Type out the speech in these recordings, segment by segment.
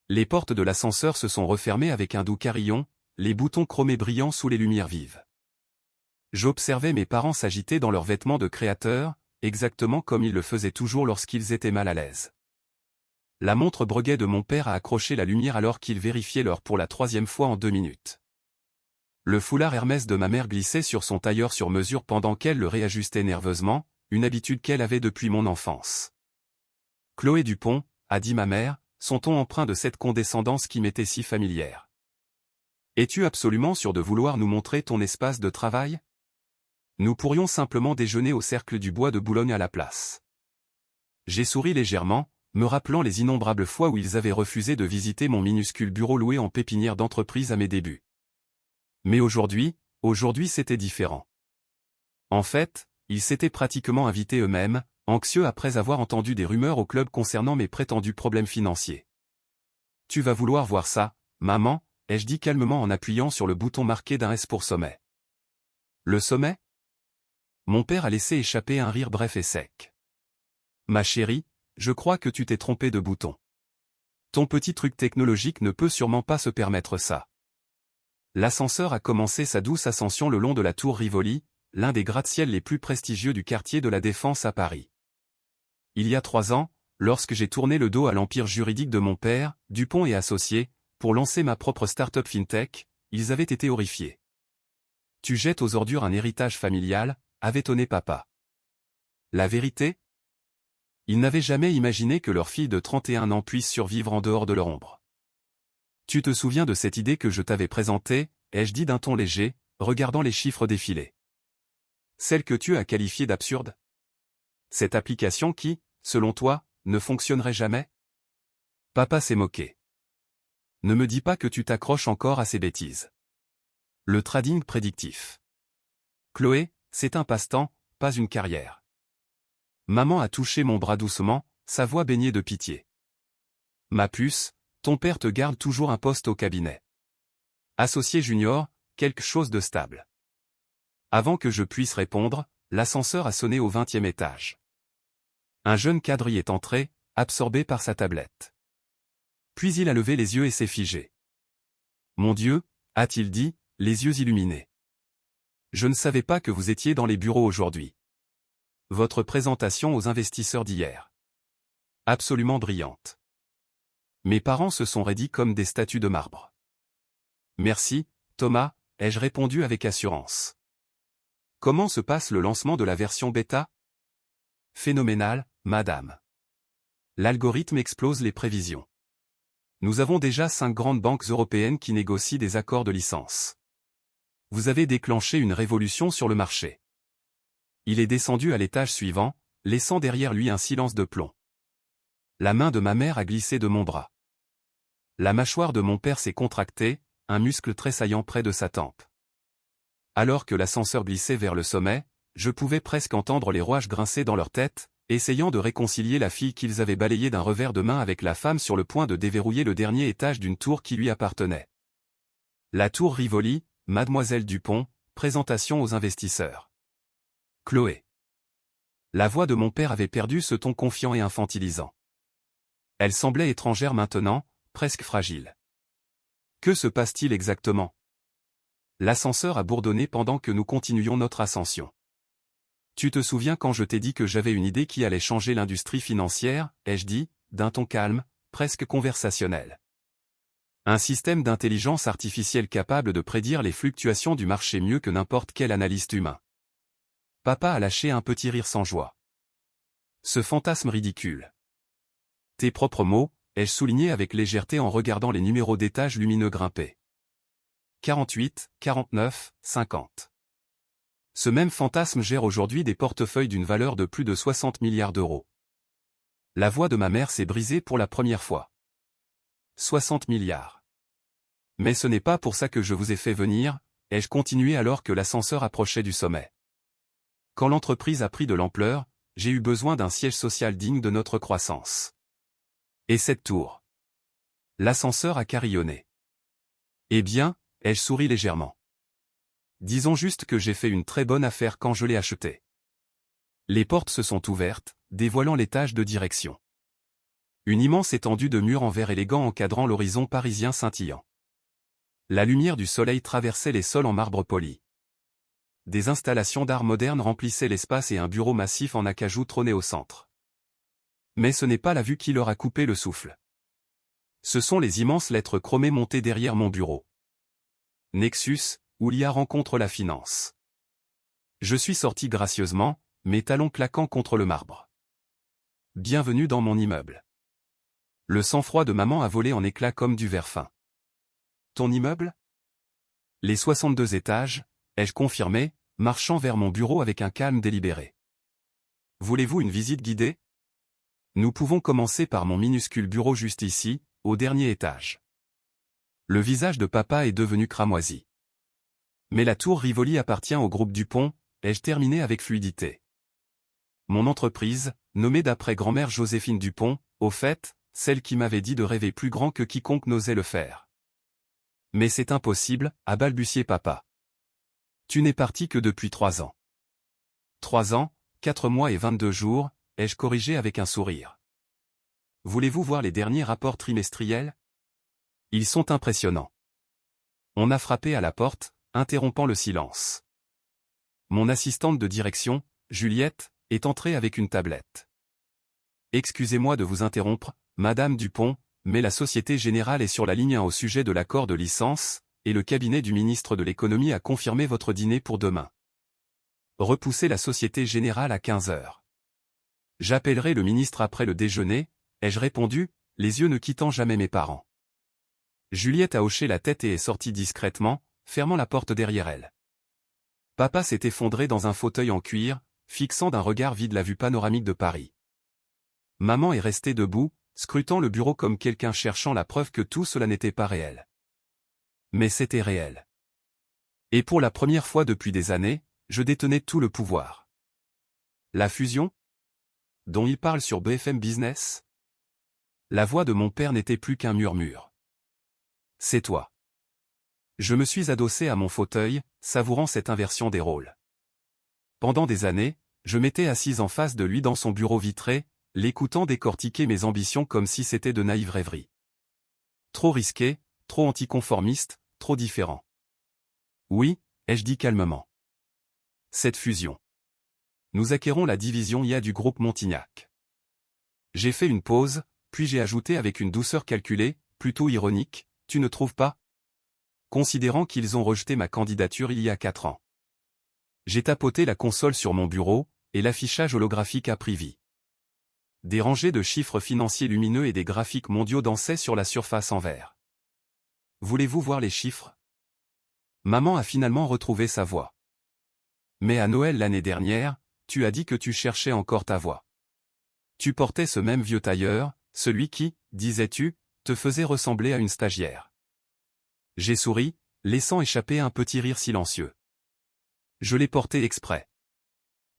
Les portes de l'ascenseur se sont refermées avec un doux carillon, les boutons chromés brillant sous les lumières vives. J'observais mes parents s'agiter dans leurs vêtements de créateurs, exactement comme ils le faisaient toujours lorsqu'ils étaient mal à l'aise. La montre Breguet de mon père a accroché la lumière alors qu'il vérifiait l'heure pour la 3e fois en 2 minutes. Le foulard Hermès de ma mère glissait sur son tailleur sur mesure pendant qu'elle le réajustait nerveusement, une habitude qu'elle avait depuis mon enfance. « Chloé Dupont », a dit ma mère, son ton empreint de cette condescendance qui m'était si familière. « Es-tu absolument sûre de vouloir nous montrer ton espace de travail ? Nous pourrions simplement déjeuner au Cercle du Bois de Boulogne à la place. » J'ai souri légèrement, me rappelant les innombrables fois où ils avaient refusé de visiter mon minuscule bureau loué en pépinière d'entreprise à mes débuts. Mais aujourd'hui c'était différent. En fait, ils s'étaient pratiquement invités eux-mêmes, anxieux après avoir entendu des rumeurs au club concernant mes prétendus problèmes financiers. « Tu vas vouloir voir ça, maman », ai-je dit calmement en appuyant sur le bouton marqué d'un S pour sommet. « Le sommet ?» Mon père a laissé échapper un rire bref et sec. « Ma chérie, je crois que tu t'es trompée de bouton. Ton petit truc technologique ne peut sûrement pas se permettre ça. » L'ascenseur a commencé sa douce ascension le long de la tour Rivoli, l'un des gratte-ciels les plus prestigieux du quartier de la Défense à Paris. Il y a 3 ans, lorsque j'ai tourné le dos à l'empire juridique de mon père, Dupont et Associés, pour lancer ma propre start-up FinTech, ils avaient été horrifiés. « Tu jettes aux ordures un héritage familial », avait tonné papa. La vérité ? Ils n'avaient jamais imaginé que leur fille de 31 ans puisse survivre en dehors de leur ombre. « Tu te souviens de cette idée que je t'avais présentée » ai-je dit d'un ton léger, regardant les chiffres défiler. « Celle que tu as qualifiée d'absurde ? Cette application qui, selon toi, ne fonctionnerait jamais ?» Papa s'est moqué. « Ne me dis pas que tu t'accroches encore à ces bêtises. Le trading prédictif. Chloé, c'est un passe-temps, pas une carrière. » Maman a touché mon bras doucement, sa voix baignée de pitié. « Ma puce, ton père te garde toujours un poste au cabinet. Associé junior, quelque chose de stable. » Avant que je puisse répondre, l'ascenseur a sonné au 20e étage. Un jeune cadre y est entré, absorbé par sa tablette. Puis il a levé les yeux et s'est figé. « Mon Dieu », a-t-il dit, les yeux illuminés. « Je ne savais pas que vous étiez dans les bureaux aujourd'hui. Votre présentation aux investisseurs d'hier. Absolument brillante. » Mes parents se sont raidis comme des statues de marbre. « Merci, Thomas », ai-je répondu avec assurance. « Comment se passe le lancement de la version bêta ? » Phénoménal, madame. L'algorithme explose les prévisions. Nous avons déjà 5 grandes banques européennes qui négocient des accords de licence. Vous avez déclenché une révolution sur le marché. Il est descendu à l'étage suivant, laissant derrière lui un silence de plomb. La main de ma mère a glissé de mon bras. La mâchoire de mon père s'est contractée, un muscle tressaillant près de sa tempe. Alors que l'ascenseur glissait vers le sommet, je pouvais presque entendre les rouages grincer dans leur tête, essayant de réconcilier la fille qu'ils avaient balayée d'un revers de main avec la femme sur le point de déverrouiller le dernier étage d'une tour qui lui appartenait. La tour Rivoli, Mademoiselle Dupont, présentation aux investisseurs. Chloé. La voix de mon père avait perdu ce ton confiant et infantilisant. Elle semblait étrangère maintenant, presque fragile. Que se passe-t-il exactement ? L'ascenseur a bourdonné pendant que nous continuions notre ascension. Tu te souviens quand je t'ai dit que j'avais une idée qui allait changer l'industrie financière, ai-je dit, d'un ton calme, presque conversationnel. Un système d'intelligence artificielle capable de prédire les fluctuations du marché mieux que n'importe quel analyste humain. Papa a lâché un petit rire sans joie. Ce fantasme ridicule. Tes propres mots, ai-je souligné avec légèreté en regardant les numéros d'étages lumineux grimper. 48, 49, 50. Ce même fantasme gère aujourd'hui des portefeuilles d'une valeur de plus de 60 milliards d'euros. La voix de ma mère s'est brisée pour la première fois. 60 milliards. Mais ce n'est pas pour ça que je vous ai fait venir, ai-je continué alors que l'ascenseur approchait du sommet. Quand l'entreprise a pris de l'ampleur, j'ai eu besoin d'un siège social digne de notre croissance. Et cette tour. L'ascenseur a carillonné. Eh bien, ai-je souri légèrement. Disons juste que j'ai fait une très bonne affaire quand je l'ai acheté. Les portes se sont ouvertes, dévoilant l'étage de direction. Une immense étendue de murs en verre élégant encadrant l'horizon parisien scintillant. La lumière du soleil traversait les sols en marbre poli. Des installations d'art moderne remplissaient l'espace et un bureau massif en acajou trônait au centre. Mais ce n'est pas la vue qui leur a coupé le souffle. Ce sont les immenses lettres chromées montées derrière mon bureau. Nexus, où l'IA rencontre la finance. Je suis sorti gracieusement, mes talons claquant contre le marbre. Bienvenue dans mon immeuble. Le sang-froid de maman a volé en éclats comme du verre fin. Ton immeuble? Les 62 étages, ai-je confirmé, marchant vers mon bureau avec un calme délibéré. Voulez-vous une visite guidée? Nous pouvons commencer par mon minuscule bureau juste ici, au dernier étage. Le visage de papa est devenu cramoisi. Mais la tour Rivoli appartient au groupe Dupont, ai-je terminé avec fluidité. Mon entreprise, nommée d'après grand-mère Joséphine Dupont, au fait, celle qui m'avait dit de rêver plus grand que quiconque n'osait le faire. Mais c'est impossible, a balbutié papa. Tu n'es parti que depuis 3 ans. 3 ans, 4 mois et 22 jours, ai-je corrigé avec un sourire. Voulez-vous voir les derniers rapports trimestriels? Ils sont impressionnants. On a frappé à la porte, interrompant le silence. Mon assistante de direction, Juliette, est entrée avec une tablette. Excusez-moi de vous interrompre, Madame Dupont, mais la Société Générale est sur la ligne 1 au sujet de l'accord de licence, et le cabinet du ministre de l'Économie a confirmé votre dîner pour demain. Repoussez la Société Générale à 15 heures. J'appellerai le ministre après le déjeuner, ai-je répondu, les yeux ne quittant jamais mes parents. Juliette a hoché la tête et est sortie discrètement, fermant la porte derrière elle. Papa s'est effondré dans un fauteuil en cuir, fixant d'un regard vide la vue panoramique de Paris. Maman est restée debout, scrutant le bureau comme quelqu'un cherchant la preuve que tout cela n'était pas réel. Mais c'était réel. Et pour la première fois depuis des années, je détenais tout le pouvoir. La fusion? Dont il parle sur BFM Business? La voix de mon père n'était plus qu'un murmure. C'est toi. Je me suis adossé à mon fauteuil, savourant cette inversion des rôles. Pendant des années, je m'étais assise en face de lui dans son bureau vitré, l'écoutant décortiquer mes ambitions comme si c'était de naïves rêveries. Trop risqué, trop anticonformiste, trop différent. Oui, ai-je dit calmement. Cette fusion. Nous acquérons la division IA du groupe Montignac. J'ai fait une pause, puis j'ai ajouté avec une douceur calculée, plutôt ironique, tu ne trouves pas? Considérant qu'ils ont rejeté ma candidature il y a 4 ans. J'ai tapoté la console sur mon bureau, et l'affichage holographique a pris vie. Des rangées de chiffres financiers lumineux et des graphiques mondiaux dansaient sur la surface en vert. Voulez-vous voir les chiffres? Maman a finalement retrouvé sa voix. Mais à Noël l'année dernière, tu as dit que tu cherchais encore ta voix. Tu portais ce même vieux tailleur, celui qui, disais-tu, te faisait ressembler à une stagiaire. J'ai souri, laissant échapper un petit rire silencieux. Je l'ai porté exprès.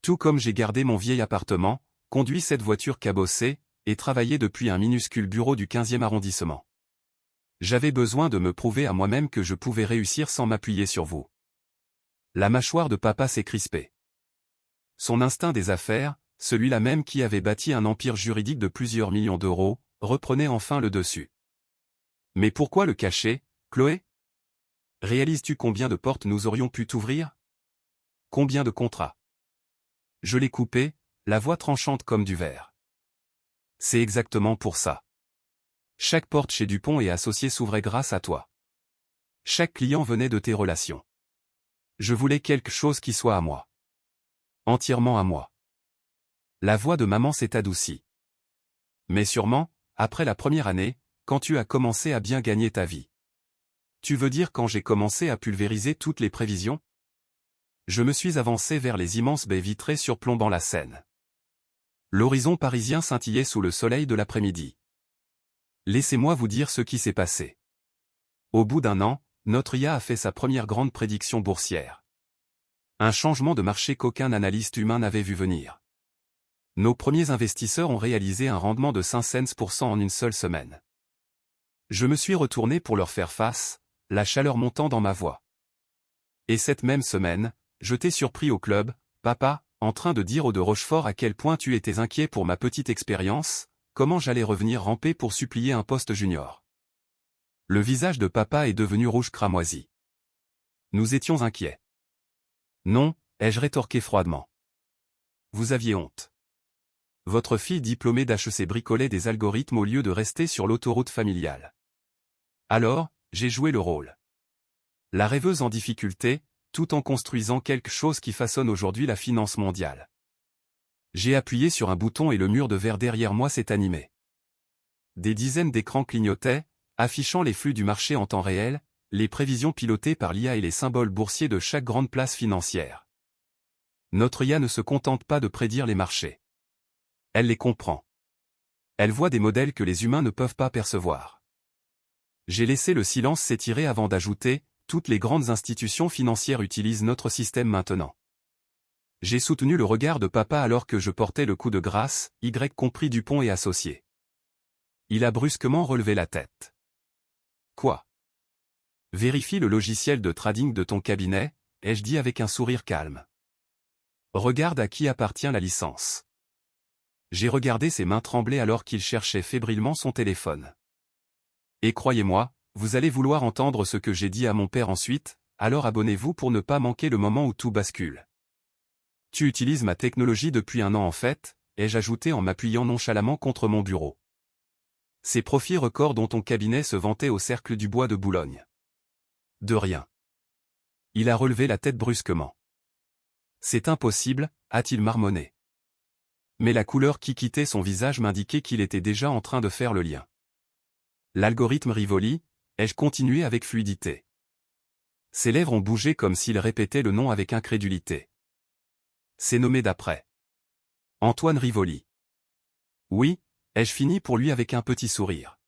Tout comme j'ai gardé mon vieil appartement, conduit cette voiture cabossée, et travaillé depuis un minuscule bureau du 15e arrondissement. J'avais besoin de me prouver à moi-même que je pouvais réussir sans m'appuyer sur vous. La mâchoire de papa s'est crispée. Son instinct des affaires, celui-là même qui avait bâti un empire juridique de plusieurs millions d'euros, reprenait enfin le dessus. Mais pourquoi le cacher, Chloé? Réalises-tu combien de portes nous aurions pu t'ouvrir? Combien de contrats? Je l'ai coupé, la voix tranchante comme du verre. C'est exactement pour ça. Chaque porte chez Dupont et Associés s'ouvrait grâce à toi. Chaque client venait de tes relations. Je voulais quelque chose qui soit à moi. Entièrement à moi. La voix de maman s'est adoucie. Mais sûrement, après la première année, quand tu as commencé à bien gagner ta vie. Tu veux dire quand j'ai commencé à pulvériser toutes les prévisions? Je me suis avancé vers les immenses baies vitrées surplombant la Seine. L'horizon parisien scintillait sous le soleil de l'après-midi. Laissez-moi vous dire ce qui s'est passé. Au bout d'1 an, notre IA a fait sa première grande prédiction boursière. Un changement de marché qu'aucun analyste humain n'avait vu venir. Nos premiers investisseurs ont réalisé un rendement de 5 cents % en une seule semaine. Je me suis retourné pour leur faire face, la chaleur montant dans ma voix. Et cette même semaine, je t'ai surpris au club, papa, en train de dire aux de Rochefort à quel point tu étais inquiet pour ma petite expérience, comment j'allais revenir ramper pour supplier un poste junior. Le visage de papa est devenu rouge cramoisi. Nous étions inquiets. Non, ai-je rétorqué froidement. Vous aviez honte. Votre fille diplômée d'HEC bricolait des algorithmes au lieu de rester sur l'autoroute familiale. Alors, j'ai joué le rôle. La rêveuse en difficulté, tout en construisant quelque chose qui façonne aujourd'hui la finance mondiale. J'ai appuyé sur un bouton et le mur de verre derrière moi s'est animé. Des dizaines d'écrans clignotaient, affichant les flux du marché en temps réel, les prévisions pilotées par l'IA et les symboles boursiers de chaque grande place financière. Notre IA ne se contente pas de prédire les marchés. Elle les comprend. Elle voit des modèles que les humains ne peuvent pas percevoir. J'ai laissé le silence s'étirer avant d'ajouter, toutes les grandes institutions financières utilisent notre système maintenant. J'ai soutenu le regard de papa alors que je portais le coup de grâce, Y compris Dupont et associés. Il a brusquement relevé la tête. Quoi? Vérifie le logiciel de trading de ton cabinet, ai-je dit avec un sourire calme. Regarde à qui appartient la licence. J'ai regardé ses mains trembler alors qu'il cherchait fébrilement son téléphone. Et croyez-moi, vous allez vouloir entendre ce que j'ai dit à mon père ensuite, alors abonnez-vous pour ne pas manquer le moment où tout bascule. Tu utilises ma technologie depuis un an en fait, ai-je ajouté en m'appuyant nonchalamment contre mon bureau. Ces profits records dont ton cabinet se vantait au Cercle du Bois de Boulogne. De rien. Il a relevé la tête brusquement. C'est impossible, a-t-il marmonné. Mais la couleur qui quittait son visage m'indiquait qu'il était déjà en train de faire le lien. L'algorithme Rivoli, ai-je continué avec fluidité. Ses lèvres ont bougé comme s'il répétait le nom avec incrédulité. C'est nommé d'après. Antoine Rivoli. Oui, ai-je fini pour lui avec un petit sourire.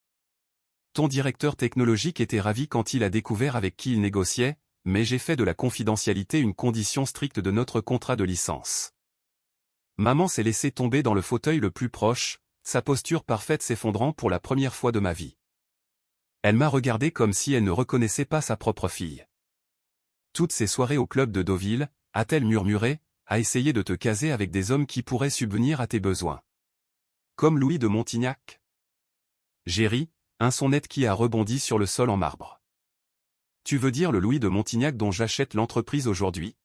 Ton directeur technologique était ravi quand il a découvert avec qui il négociait, mais j'ai fait de la confidentialité une condition stricte de notre contrat de licence. Maman s'est laissée tomber dans le fauteuil le plus proche, sa posture parfaite s'effondrant pour la première fois de ma vie. Elle m'a regardé comme si elle ne reconnaissait pas sa propre fille. Toutes ces soirées au club de Deauville, a-t-elle murmuré, a essayé de te caser avec des hommes qui pourraient subvenir à tes besoins. Comme Louis de Montignac. J'ai ri, un son net qui a rebondi sur le sol en marbre. Tu veux dire le Louis de Montignac dont j'achète l'entreprise aujourd'hui?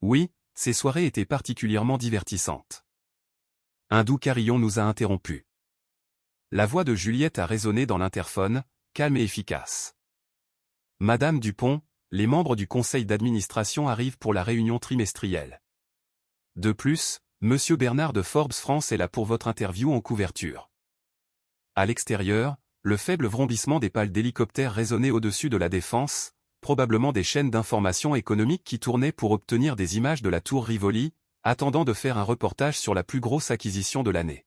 Oui, ces soirées étaient particulièrement divertissantes. Un doux carillon nous a interrompus. La voix de Juliette a résonné dans l'interphone, calme et efficace. Madame Dupont, les membres du conseil d'administration arrivent pour la réunion trimestrielle. De plus, Monsieur Bernard de Forbes France est là pour votre interview en couverture. À l'extérieur, le faible vrombissement des pales d'hélicoptères résonnait au-dessus de la défense, probablement des chaînes d'information économique qui tournaient pour obtenir des images de la tour Rivoli, attendant de faire un reportage sur la plus grosse acquisition de l'année.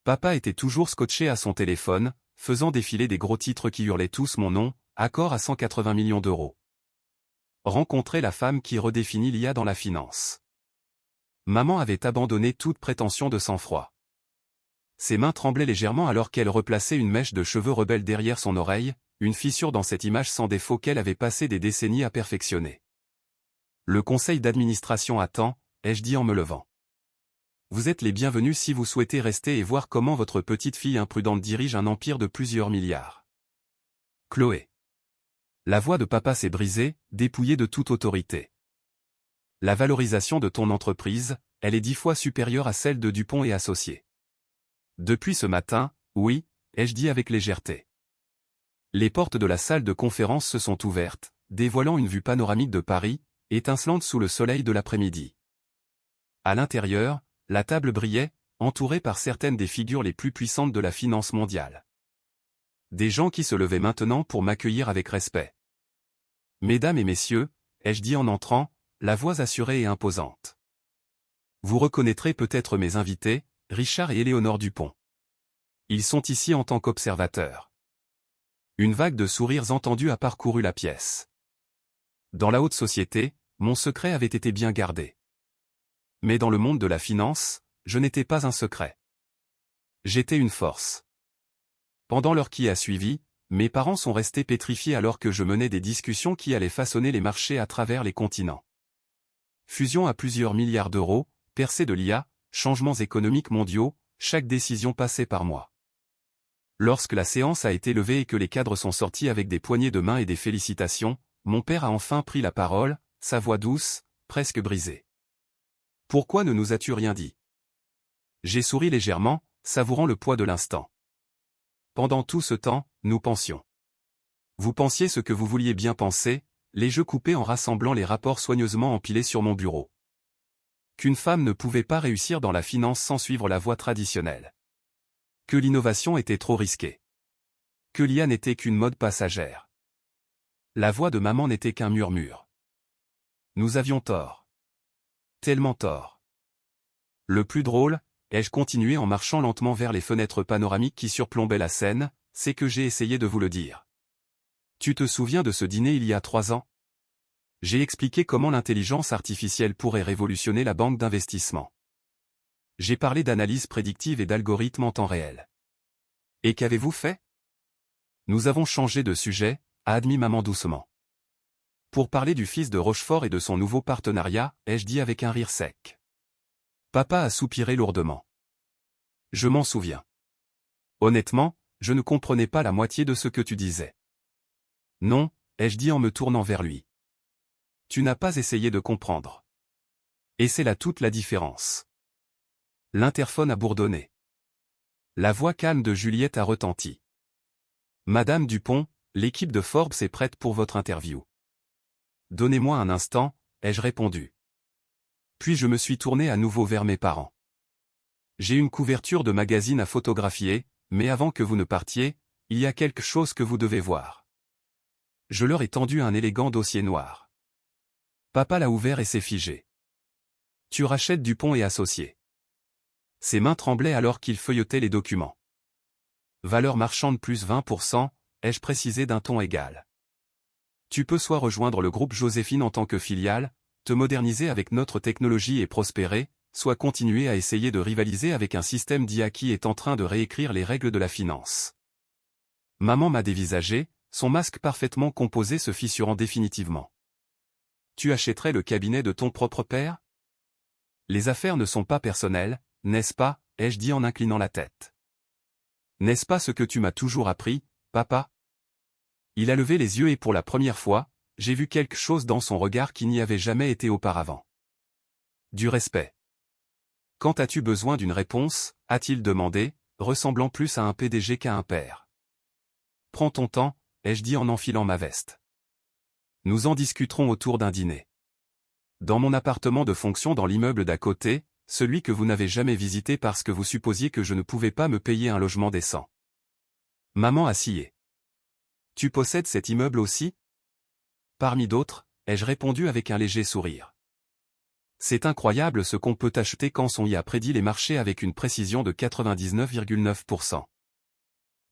Papa était toujours scotché à son téléphone, faisant défiler des gros titres qui hurlaient tous mon nom, accord à 180 millions d'euros. Rencontrer la femme qui redéfinit l'IA dans la finance. Maman avait abandonné toute prétention de sang-froid. Ses mains tremblaient légèrement alors qu'elle replaçait une mèche de cheveux rebelles derrière son oreille, une fissure dans cette image sans défaut qu'elle avait passé des décennies à perfectionner. Le conseil d'administration attend, ai-je dit en me levant. Vous êtes les bienvenus si vous souhaitez rester et voir comment votre petite fille imprudente dirige un empire de plusieurs milliards. Chloé. La voix de papa s'est brisée, dépouillée de toute autorité. La valorisation de ton entreprise, elle est 10 fois supérieure à celle de Dupont et associés. Depuis ce matin, oui, ai-je dit avec légèreté. Les portes de la salle de conférence se sont ouvertes, dévoilant une vue panoramique de Paris, étincelante sous le soleil de l'après-midi. À l'intérieur, la table brillait, entourée par certaines des figures les plus puissantes de la finance mondiale. Des gens qui se levaient maintenant pour m'accueillir avec respect. Mesdames et messieurs, ai-je dit en entrant, la voix assurée et imposante. Vous reconnaîtrez peut-être mes invités, Richard et Éléonore Dupont. Ils sont ici en tant qu'observateurs. Une vague de sourires entendus a parcouru la pièce. Dans la haute société, mon secret avait été bien gardé. Mais dans le monde de la finance, je n'étais pas un secret. J'étais une force. Pendant l'heure qui a suivi, mes parents sont restés pétrifiés alors que je menais des discussions qui allaient façonner les marchés à travers les continents. Fusion à plusieurs milliards d'euros, percée de l'IA, changements économiques mondiaux, chaque décision passait par moi. Lorsque la séance a été levée et que les cadres sont sortis avec des poignées de main et des félicitations, mon père a enfin pris la parole, sa voix douce, presque brisée. « Pourquoi ne nous as-tu rien dit ?» J'ai souri légèrement, savourant le poids de l'instant. Pendant tout ce temps, nous pensions. Vous pensiez ce que vous vouliez bien penser, les jeux coupés en rassemblant les rapports soigneusement empilés sur mon bureau. Qu'une femme ne pouvait pas réussir dans la finance sans suivre la voie traditionnelle. Que l'innovation était trop risquée. Que l'IA n'était qu'une mode passagère. La voix de maman n'était qu'un murmure. Nous avions tort. Tellement tort. Le plus drôle, ai-je continué en marchant lentement vers les fenêtres panoramiques qui surplombaient la Seine, c'est que j'ai essayé de vous le dire. Tu te souviens de ce dîner il y a 3 ans? J'ai expliqué comment l'intelligence artificielle pourrait révolutionner la banque d'investissement. J'ai parlé d'analyse prédictive et d'algorithmes en temps réel. Et qu'avez-vous fait? Nous avons changé de sujet, a admis maman doucement. Pour parler du fils de Rochefort et de son nouveau partenariat, ai-je dit avec un rire sec. Papa a soupiré lourdement. Je m'en souviens. Honnêtement, je ne comprenais pas la moitié de ce que tu disais. Non, ai-je dit en me tournant vers lui. Tu n'as pas essayé de comprendre. Et c'est là toute la différence. L'interphone a bourdonné. La voix calme de Juliette a retenti. Madame Dupont, l'équipe de Forbes est prête pour votre interview. Donnez-moi un instant, ai-je répondu. Puis je me suis tourné à nouveau vers mes parents. J'ai une couverture de magazine à photographier, mais avant que vous ne partiez, il y a quelque chose que vous devez voir. Je leur ai tendu un élégant dossier noir. Papa l'a ouvert et s'est figé. Tu rachètes Dupont et Associés. Ses mains tremblaient alors qu'il feuilletait les documents. Valeur marchande plus 20%, ai-je précisé d'un ton égal. Tu peux soit rejoindre le groupe Joséphine en tant que filiale, te moderniser avec notre technologie et prospérer, soit continuer à essayer de rivaliser avec un système d'IA qui est en train de réécrire les règles de la finance. Maman m'a dévisagé, son masque parfaitement composé se fissurant définitivement. Tu achèterais le cabinet de ton propre père? Les affaires ne sont pas personnelles, n'est-ce pas, ai-je dit en inclinant la tête. N'est-ce pas ce que tu m'as toujours appris, papa? Il a levé les yeux et pour la première fois, j'ai vu quelque chose dans son regard qui n'y avait jamais été auparavant. Du respect. Quand as-tu besoin d'une réponse, a-t-il demandé, ressemblant plus à un PDG qu'à un père. Prends ton temps, ai-je dit en enfilant ma veste. Nous en discuterons autour d'un dîner. Dans mon appartement de fonction dans l'immeuble d'à côté, celui que vous n'avez jamais visité parce que vous supposiez que je ne pouvais pas me payer un logement décent. Maman a scié. Tu possèdes cet immeuble aussi? Parmi d'autres, ai-je répondu avec un léger sourire. C'est incroyable ce qu'on peut acheter quand on y a prédit les marchés avec une précision de 99,9%.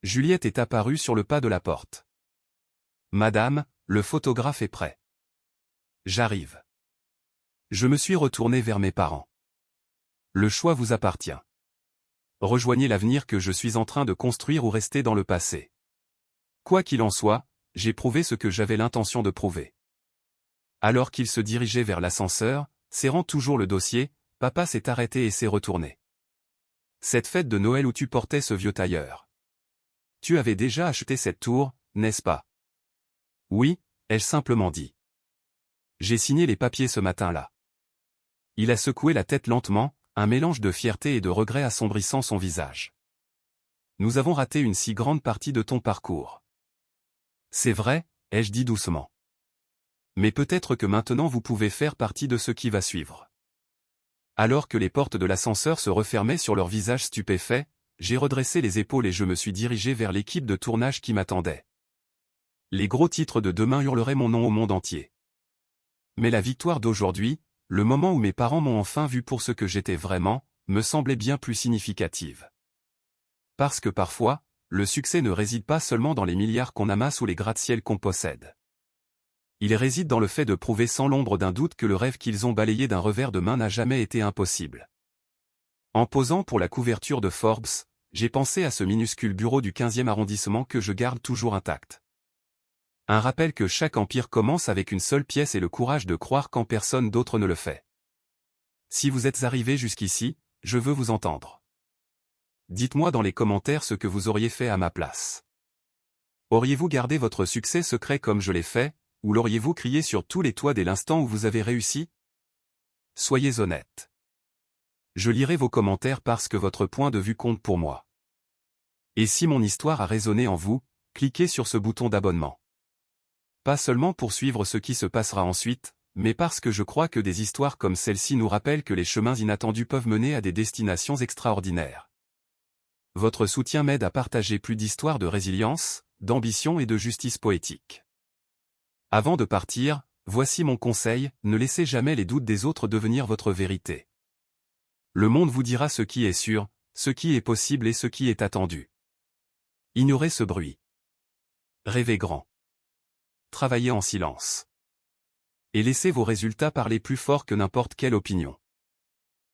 Juliette est apparue sur le pas de la porte. Madame, le photographe est prêt. J'arrive. Je me suis retourné vers mes parents. Le choix vous appartient. Rejoignez l'avenir que je suis en train de construire ou restez dans le passé. Quoi qu'il en soit, j'ai prouvé ce que j'avais l'intention de prouver. Alors qu'il se dirigeait vers l'ascenseur, serrant toujours le dossier, papa s'est arrêté et s'est retourné. Cette fête de Noël où tu portais ce vieux tailleur. Tu avais déjà acheté cette tour, n'est-ce pas? Oui, ai-je simplement dit. J'ai signé les papiers ce matin-là. Il a secoué la tête lentement, un mélange de fierté et de regret assombrissant son visage. Nous avons raté une si grande partie de ton parcours. C'est vrai, ai-je dit doucement. Mais peut-être que maintenant vous pouvez faire partie de ce qui va suivre. Alors que les portes de l'ascenseur se refermaient sur leur visage stupéfait, j'ai redressé les épaules et je me suis dirigé vers l'équipe de tournage qui m'attendait. Les gros titres de demain hurleraient mon nom au monde entier. Mais la victoire d'aujourd'hui, le moment où mes parents m'ont enfin vu pour ce que j'étais vraiment, me semblait bien plus significative. Parce que parfois, le succès ne réside pas seulement dans les milliards qu'on amasse ou les gratte-ciel qu'on possède. Il réside dans le fait de prouver sans l'ombre d'un doute que le rêve qu'ils ont balayé d'un revers de main n'a jamais été impossible. En posant pour la couverture de Forbes, j'ai pensé à ce minuscule bureau du 15e arrondissement que je garde toujours intact. Un rappel que chaque empire commence avec une seule pièce et le courage de croire quand personne d'autre ne le fait. Si vous êtes arrivé jusqu'ici, je veux vous entendre. Dites-moi dans les commentaires ce que vous auriez fait à ma place. Auriez-vous gardé votre succès secret comme je l'ai fait, ou l'auriez-vous crié sur tous les toits dès l'instant où vous avez réussi? Soyez honnête. Je lirai vos commentaires parce que votre point de vue compte pour moi. Et si mon histoire a résonné en vous, cliquez sur ce bouton d'abonnement. Pas seulement pour suivre ce qui se passera ensuite, mais parce que je crois que des histoires comme celle-ci nous rappellent que les chemins inattendus peuvent mener à des destinations extraordinaires. Votre soutien m'aide à partager plus d'histoires de résilience, d'ambition et de justice poétique. Avant de partir, voici mon conseil, ne laissez jamais les doutes des autres devenir votre vérité. Le monde vous dira ce qui est sûr, ce qui est possible et ce qui est attendu. Ignorez ce bruit. Rêvez grand. Travaillez en silence. Et laissez vos résultats parler plus fort que n'importe quelle opinion.